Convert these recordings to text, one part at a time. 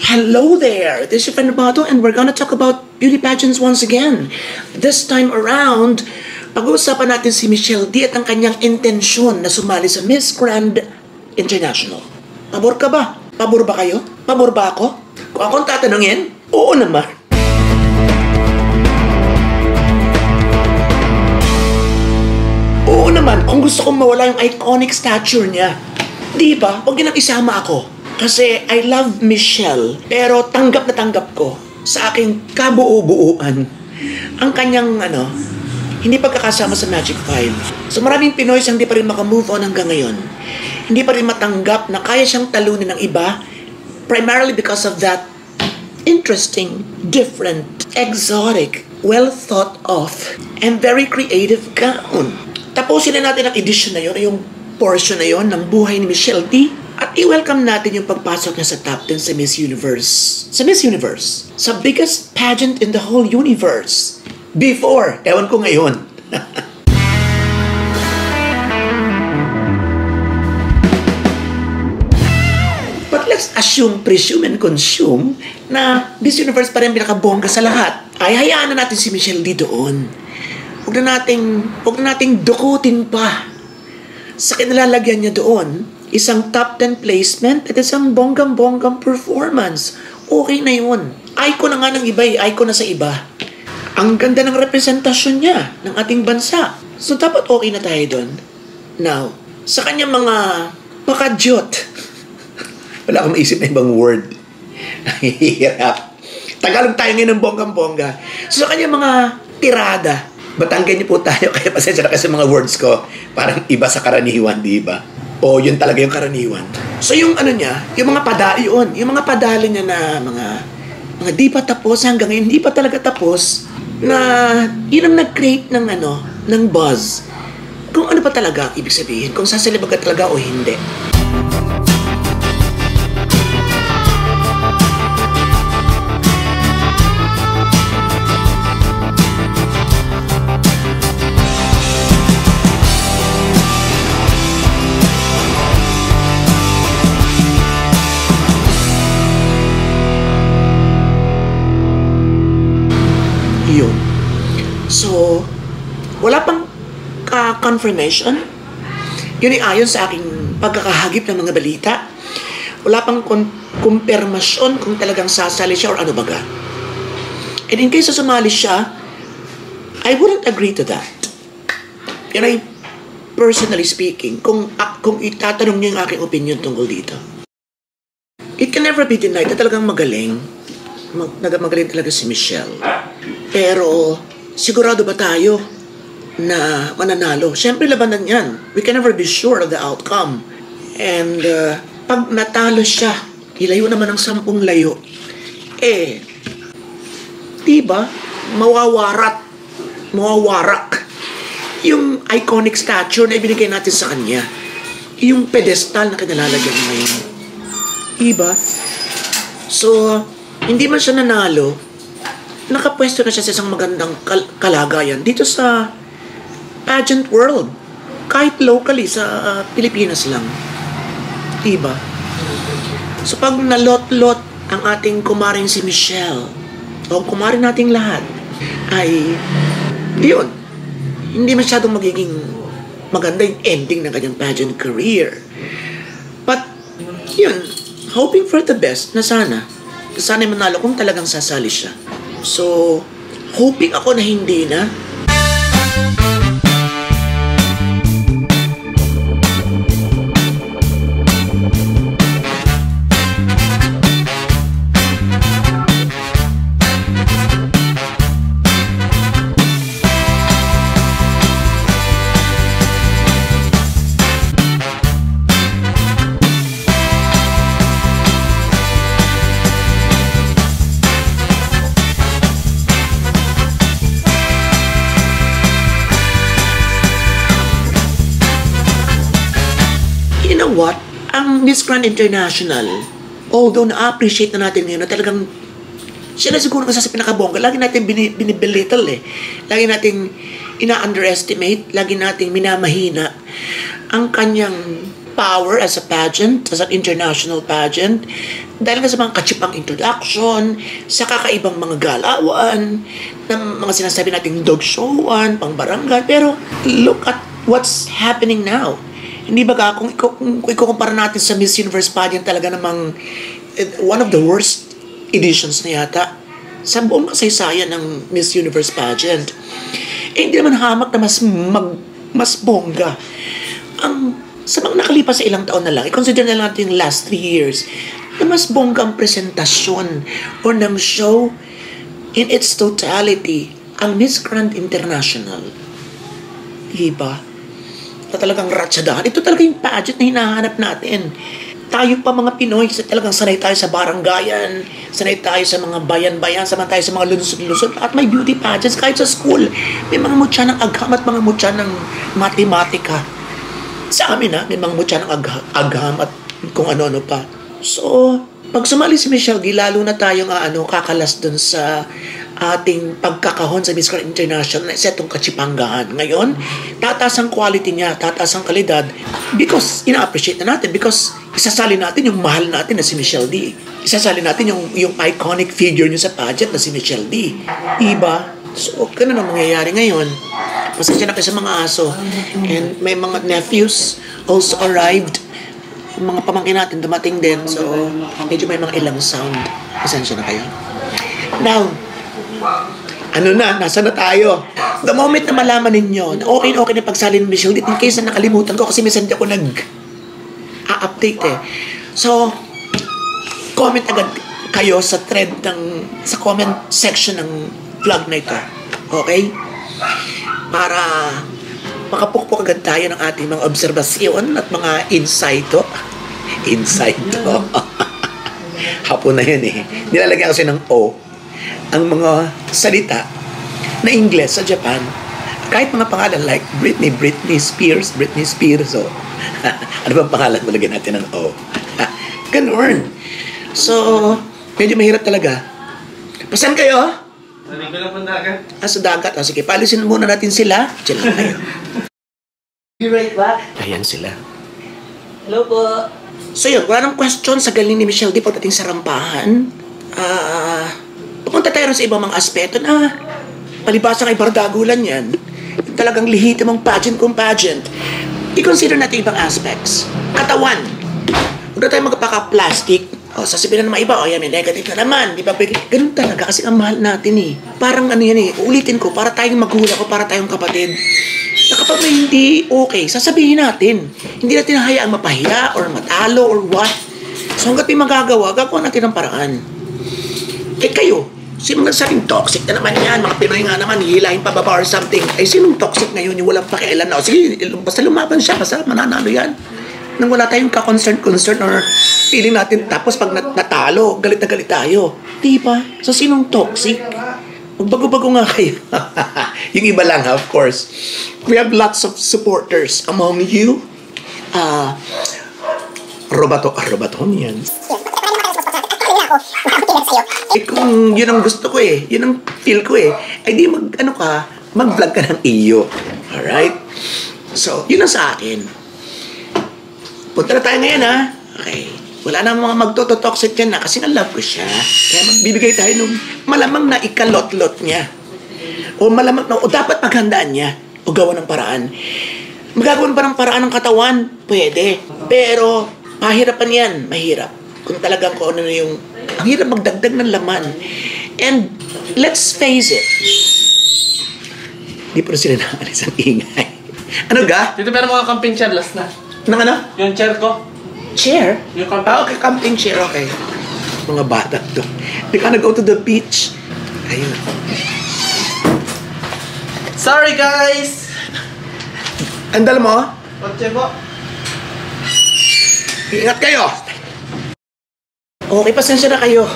Hello there, this is your friend Roberto and we're gonna talk about beauty pageants once again. This time around, pag-uusapan natin si Michelle D at ang kanyang intensyon na sumali sa Miss Grand International. Pabor ka ba? Pabor ba kayo? Pabor ba ako? Kung akong tatanungin, oo naman. Oo naman, kung gusto kong mawala yung iconic stature niya. Di ba? Huwag niyo nang isama ako. Kasi I love Michelle, pero tanggap na tanggap ko sa aking kabuo-buuan ang kanyang hindi pagkakasama sa Magic 5. So maraming Pinoy siyang hindi pa rin makamove on hanggang ngayon. Hindi pa rin matanggap na kaya siyang talunin ng iba, primarily because of that interesting, different, exotic, well thought of, and very creative gown. Tapusin na natin ang edition na yun, yung portion na yun ng buhay ni Michelle D. At i-welcome natin yung pagpasok niya sa top 10 sa Miss Universe. Sa Miss Universe. Sa biggest pageant in the whole universe. Before. Ewan ko ngayon. But let's assume, presume, and consume na Miss Universe pa rin pinakabongga sa lahat. Ay, hayaan na natin si Michelle D doon. Huwag na nating dukutin pa sa kinalalagyan niya doon. Isang top 10 placement at isang bonggang-bonggang performance. Okay na yun. Icon na nga ng iba icon na sa iba. Ang ganda ng representasyon niya ng ating bansa. So dapat okay na tayo doon. Now, sa kanyang mga pakadyot. Wala akong maisip na ibang word. Hirap. Tagalog tayo ngayon ng bonggang-bongga. So sa kanyang mga tirada. Batanggan niyo po tayo, kaya pasensya na kasi mga words ko. Parang iba sa karaniwan, di ba? O yun talaga yung karaniwan. So yung niya, yung mga yung mga padali niya na mga di pa tapos hanggang ngayon, di pa talaga tapos, na yun ang nag-create ng buzz. Kung ano pa talaga ibig sabihin, kung sasalibag ka talaga o hindi. Yun. So, wala pang confirmation. Yun ay ayon sa aking pagkakahagip ng mga balita. Wala pang kumpirmasyon kung talagang sasali siya or ano baga. And in case sumali siya, I wouldn't agree to that. Yun ay personally speaking, kung itatanong niyo yung aking opinion tungkol dito. It can never be denied na talagang magaling talaga si Michelle. Pero, sigurado ba tayo na mananalo? Siyempre, labanan yan. We can never be sure of the outcome. And, pag natalo siya, ilayo naman ng 10 layo, diba, mawawarak yung iconic stature na ibinigay natin sa kanya. Yung pedestal na kinalalagyan ngayon. Diba? So, hindi man siya nanalo, nakapwesto na siya sa isang magandang kalagayan dito sa pageant world. Kahit locally sa Pilipinas lang. Diba? So pag nalot-lot ang ating kumaring si Michelle, o kumaring nating lahat, ay yun, hindi masyadong magiging maganda yung ending ng kanyang pageant career. But yun, hoping for the best na sana manalo kung talagang sasali siya. So, hoping ako na hindi na. What? Ang Miss Grand International, although na-appreciate na natin ngayon na talagang siya na siguro kasi sa pinakabongga, lagi natin binibelittle Lagi natin ina-underestimate, lagi natin minamahina ang kanyang power as a pageant, as an international pageant, dahil nga sa mga katsipang introduction, sa kakaibang mga galawan, ng mga sinasabi nating dog showan, pang barangay, pero look at what's happening now. Hindi ba kung ikukumpara natin sa Miss Universe pageant, talaga namang one of the worst editions na yata sa buong kasaysayan ng Miss Universe pageant. Hindi naman hamak na mas bongga. Sa mga nakalipas sa ilang taon na lang, i-consider na lang natin yung last 3 years, na mas bongga ang presentasyon o ng show in its totality, ang Miss Grand International. Diba? Na talagang ratsadahan. Ito talaga yung pageant na hinahanap natin. Tayo pa mga Pinoy, talagang sanay tayo sa barangayan, sanay tayo sa mga bayan-bayan, sanay tayo sa mga lunsod-lunsod, at may beauty pageants kahit sa school. May mga mutya ng agham at mga mutya ng matematika. Sa amin may mga mutya ng agham at kung ano-ano pa. So, pag sumali si Michelle G, lalo na tayong kakalas dun sa ating pagkakahon sa Miss Grand International na isa itong katsipanggahan. Ngayon, tataas ang quality niya, tataas ang kalidad because ina-appreciate na natin, because isasali natin yung mahal natin na si Michelle D. Isasali natin yung iconic figure niya sa pageant na si Michelle D. Diba? So, ganun ang mangyayari ngayon. Pasensya na kayo sa mga aso. And may mga nephews also arrived. Mga pamangkin natin dumating din. So, medyo may mga ilang sound. Pasensya na kayo. Now, nasa na tayo? The moment na malaman ninyo na okay na pagsali ng Michelle D, in case na nakalimutan ko kasi minsan di ako nag-update So, comment agad kayo sa thread sa comment section ng vlog na ito. Okay? Para makapukpok agad tayo ng ating mga obserbasyon at mga insight. Hapon na yun Nilalagyan kasi ng O ang mga salita na Ingles sa Japan. Kahit mga pangalan like Britney Spears. So, ano bang pangalan mo? Lagyan natin ng O. Ganun. So, medyo mahirap talaga. Pasan kayo? Sabi ko lang po dagat. Sa dagat. Sige, paalisin muna natin sila. Diyan lang kayo. Be right back. Ayan sila. Hello po. So yun, wala nang question sa galing ni Michelle D pagdating sa rampahan. Pupunta tayo sa ibang mga aspeto na palibasa kay Bardagulan yan. Yung talagang lehitimong pageant kung pageant. I-consider natin ibang aspects. Katawan. Huwag na tayo magpaka-plastic. Sasabihin na naman iba, yan, may negative na naman. Di ba? Ganun talaga kasi ang mahal natin Parang ulitin ko, para tayong magulang o para tayong kapatid. Na kapag may hindi okay, sasabihin natin. Hindi natin hayaang mapahiya or matalo or what. So hanggat may magagawa, gagawa natin ang paraan. Kayo, sino nagsabing toxic na naman yan? Mga Pinoy nga naman, hihilahin pababa or something. Sinong toxic ngayon yung walang pakialam na? Sige, basta lumaban siya, basta mananalo yan. Nang wala tayong ka-concern or feeling natin, tapos pag natalo, galit na galit tayo. Diba? So sinong toxic? Magbago-bago nga kayo. Yung iba lang of course. We have lots of supporters among you. Robaton yan. Kung yun ang gusto ko yun ang feel ko di mag-vlog ka ng iyo. Alright? So, yun ang sa akin. Punta na tayo ngayon Okay. Wala na mga magtototoxic yan kasi nga love ko siya. Kaya magbibigay tayo nung malamang na ikalot-lot niya. O malamang na, o dapat maghandaan niya. O gawa ng paraan. Magagawa pa ng paraan ng katawan? Pwede. Pero, mahirapan yan. Mahirap. Kung talagang kung ano na yung, ang hirap magdagdag ng laman. And, let's face it. Di pa rin sila naalis ang ingay. Ano ga? Dito meron mga camping chair, last na. Nang ano? Yung chair ko. Chair? Yung camping. Okay, camping chair, okay. Mga bata to. They gonna go to the beach. Ayun. Sorry guys! Andal mo? Kotse po. Ingat kayo! Okay, pasensya na kayo.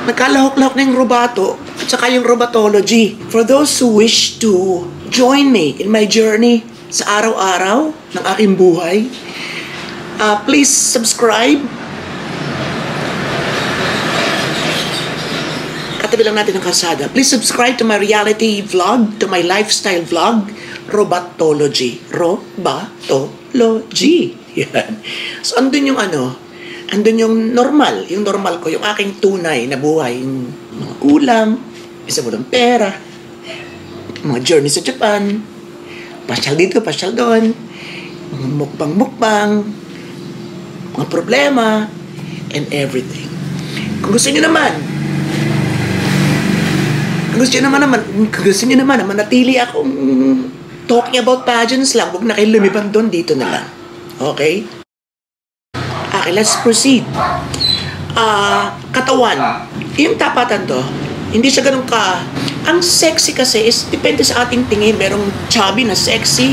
Nagkalahok-lahok na yung robato at saka yung robatology. For those who wish to join me in my journey sa araw-araw ng aking buhay, please subscribe. Katabi lang natin ang kalsada. Please subscribe to my reality vlog, to my lifestyle vlog, Robatology. Robatology. Yan. So, andun yung normal. Yung normal ko, yung aking tunay na buhay. Yung mga ulam, isa mo ng pera, mga journey sa Japan, pasyal dito, pasyal doon, mga mukbang, mga problema, and everything. Kung gusto niyo naman na manatili akong talking about pageants lang, huwag na kayo lumiban doon, dito na lang. Okay? Okay, let's proceed. Katawan. Yung tapatan to, hindi siya ganun ka... Ang sexy kasi is, depende sa ating tingin. Merong chubby na sexy,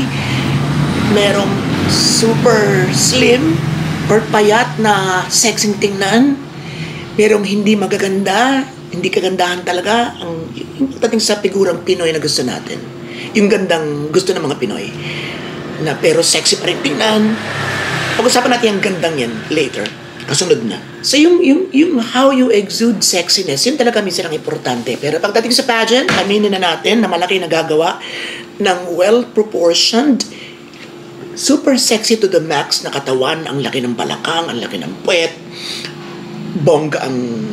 merong super slim or payat na sexing tingnan, merong hindi magaganda, hindi kagandahan talaga. Yung pagdating sa figurang Pinoy na gusto natin. Yung gandang gusto ng mga Pinoy. Na pero sexy pa rin tingnan. Pag-usapan natin yung gandang yan later. Kasunod na. So yung how you exude sexiness, yun talaga minsan ang importante. Pero pagdating sa pageant, aminin na natin na malaki nagagawa ng well-proportioned, super sexy to the max na katawan, ang laki ng balakang, ang laki ng puwet, bongga ang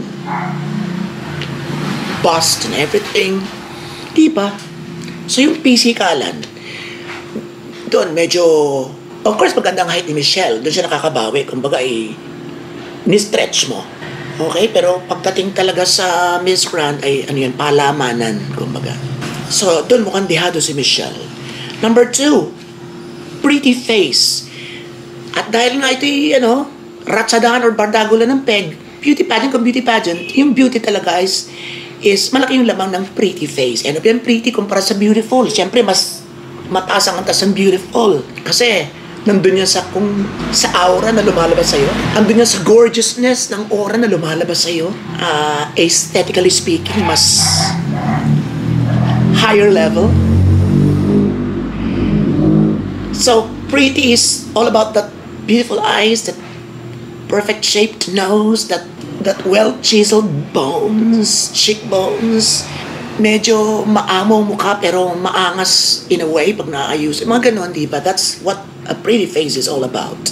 bust and everything. Diba? So yung pisikalan, doon medyo, of course magandang height ni Michelle, doon siya nakakabawi, kumbaga ni-stretch mo. Okay? Pero pagdating talaga sa Miss Grand ay palamanan, kumbaga. So doon mukhang dihado si Michelle. Number 2, pretty face. At dahil nga ito'y ratsadahan or bardagulan ng peg, beauty pageant kung beauty pageant, yung beauty talaga is malaki yung lamang ng pretty face. Ano yung pretty kumpara sa beautiful? Siyempre, mas mataas ang antas ng beautiful. Kasi, nandun yan sa aura na lumalabas sa'yo. Nandun yan sa gorgeousness ng aura na lumalabas sa'yo. Aesthetically speaking, mas higher level. So, pretty is all about that beautiful eyes, that perfect shaped nose, that well-chiseled bones, cheekbones, medyo maamo mukha pero maangas in a way pag naayos. Mga ganon, diba? That's what a pretty face is all about.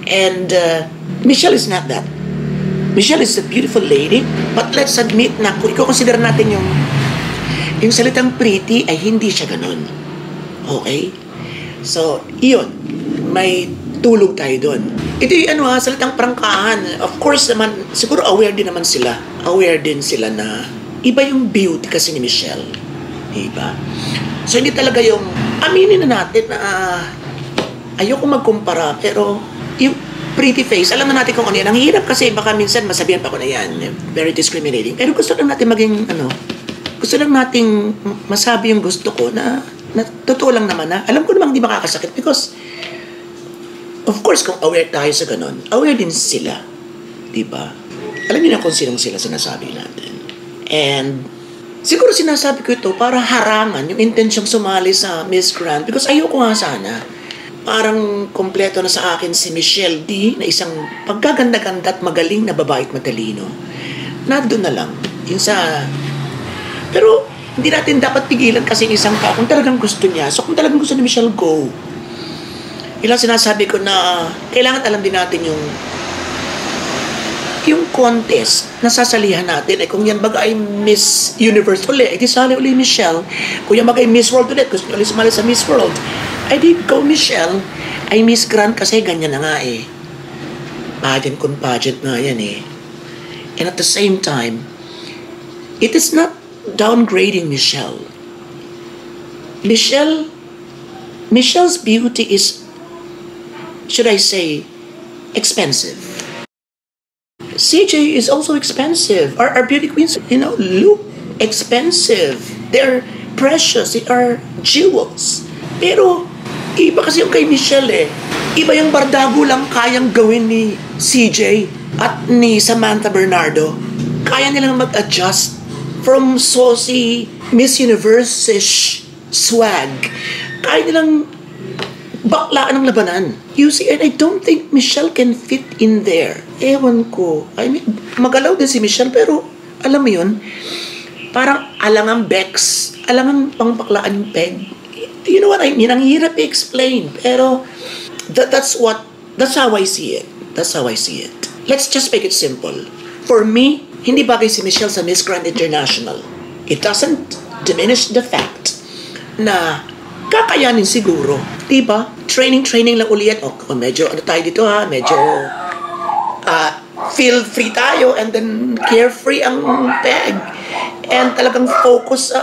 And Michelle is not that. Michelle is a beautiful lady, but let's admit na kung i-consider natin yung salitang pretty ay hindi siya ganon. Okay? So, iyon. May tulog tayo doon. Ito yung salitang prangkahan. Of course naman, siguro aware din naman sila. Aware din sila na iba yung beauty kasi ni Michelle. Diba? So, hindi talaga yung, aminin na natin na ayoko magkumpara, pero yung pretty face, alam na natin kung ano yan. Ang hirap kasi baka minsan masabihan pa ko na yan. Very discriminating. Pero gusto lang natin maging, gusto lang nating masabi yung gusto ko na totoo lang naman na, alam ko namang hindi makakasakit because of course, kung aware tayo sa ganun, aware din sila. Diba? Alam niyo na kung sinong sila sinasabi natin. And siguro sinasabi ko ito para harangan yung intensyong sumali sa Miss Grand because ayoko nga sana. Parang kompleto na sa akin si Michelle D na isang paggaganda-ganda at magaling na babae at matalino. Nandun na lang. Yung sa... Pero hindi natin dapat pigilan kasi isang tao kung talagang gusto niya. So kung talagang gusto ni Michelle, go. Ilang sinasabi ko na kailangan alam din natin yung contest na sasalihan natin. Kung yan baga ay Miss Universe ulit, di sali ulit Michelle. Kung yan baga ay Miss World ulit, gusto ulit sumali sa Miss World, ay di go Michelle. Ay Miss Grand kasi ganyan na nga Pageant kung pageant nga yan And at the same time, it is not downgrading Michelle. Michelle's beauty is, should I say, expensive. CJ is also expensive. Our beauty queens, look expensive. They're precious. They are jewels. Pero, iba kasi yung kay Michelle Iba yung bardago lang kayang gawin ni CJ at ni Samantha Bernardo. Kaya nilang mag-adjust from saucy Miss Universe-ish swag. Kaya nilang baklaan ng labanan. You see, and I don't think Michelle can fit in there. Ewan ko. I mean, magalaw din si Michelle, pero alam mo yun, parang alangang Bex, alangang pangbaklaan yung peg. You know what I mean? Ang hirap i-explain. Pero, that's how I see it. That's how I see it. Let's just make it simple. For me, hindi bagay si Michelle sa Miss Grand International. It doesn't diminish the fact na kakayanin siguro. Diba? Training lang ulit. O, medyo ano tayo dito ha, medyo feel free tayo and then carefree ang peg. And talagang focus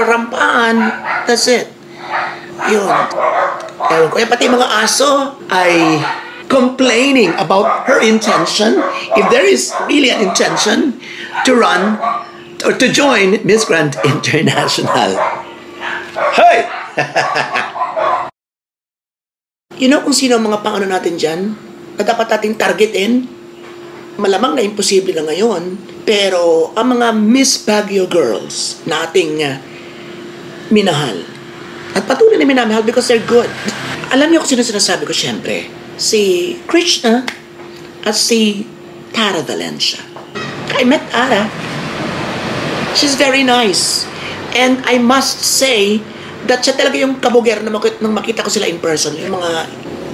rampaan. That's it. Yun. Ewan ko. Pati mga aso ay complaining about her intention, if there is really an intention to run or to join Miss Grand International. Hey! You know kung sino ang mga pangano natin dyan na dapat nating targetin? Malamang na imposible na ngayon, pero ang mga Miss Baguio girls na ating minahal. At patuloy na minamahal because they're good. Alam niyo kung sino sinasabi ko siyempre? Si Krishna at si Tara Valencia. I met Tara. She's very nice. And I must say that siya talaga yung kabuger na nung makita ko sila in person. Yung mga,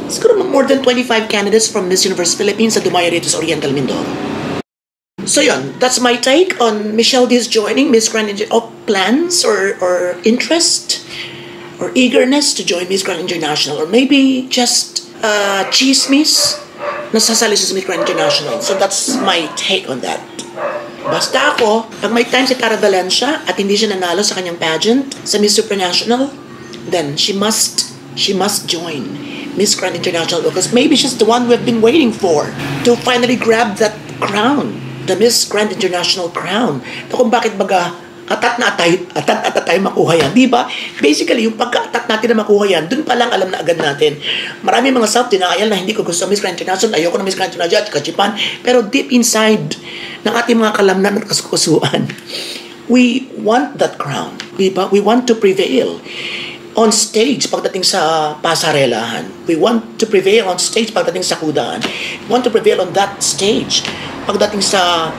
siguro more than 25 candidates from Miss Universe Philippines na dumaya dito sa Oriental Mindoro. So yun, that's my take on Michelle D's joining Miss Grand International. Plans or interest or eagerness to join Miss Grand International, or maybe just chismis na sasali sa Miss Grand International. So that's my take on that. Basta ako, pag may time si Tara Valencia at hindi siya nanalo sa kanyang pageant sa Miss Supranational, then she must join Miss Grand International because maybe she's the one we've been waiting for to finally grab that crown, the Miss Grand International crown. Na kung bakit baga atat na tayo makuha yan. Di ba? Basically, yung pagka-atat natin na makuha yan, dun pa lang alam na agad natin. Marami mga self-denial na hindi ko gusto Miss Grand International, ayoko na Miss Grand International, kachipan. Pero deep inside ng ating mga kalamnan at kasukusuan, we want that crown. Di ba? We want to prevail on stage pagdating sa pasarelahan. We want to prevail on stage pagdating sa kudahan. We want to prevail on that stage pagdating sa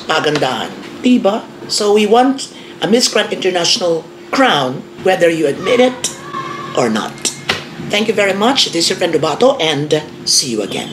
pagandahan. Di ba? So we want a Miss Grand International crown, whether you admit it or not. Thank you very much. This is your friend Robato, and see you again.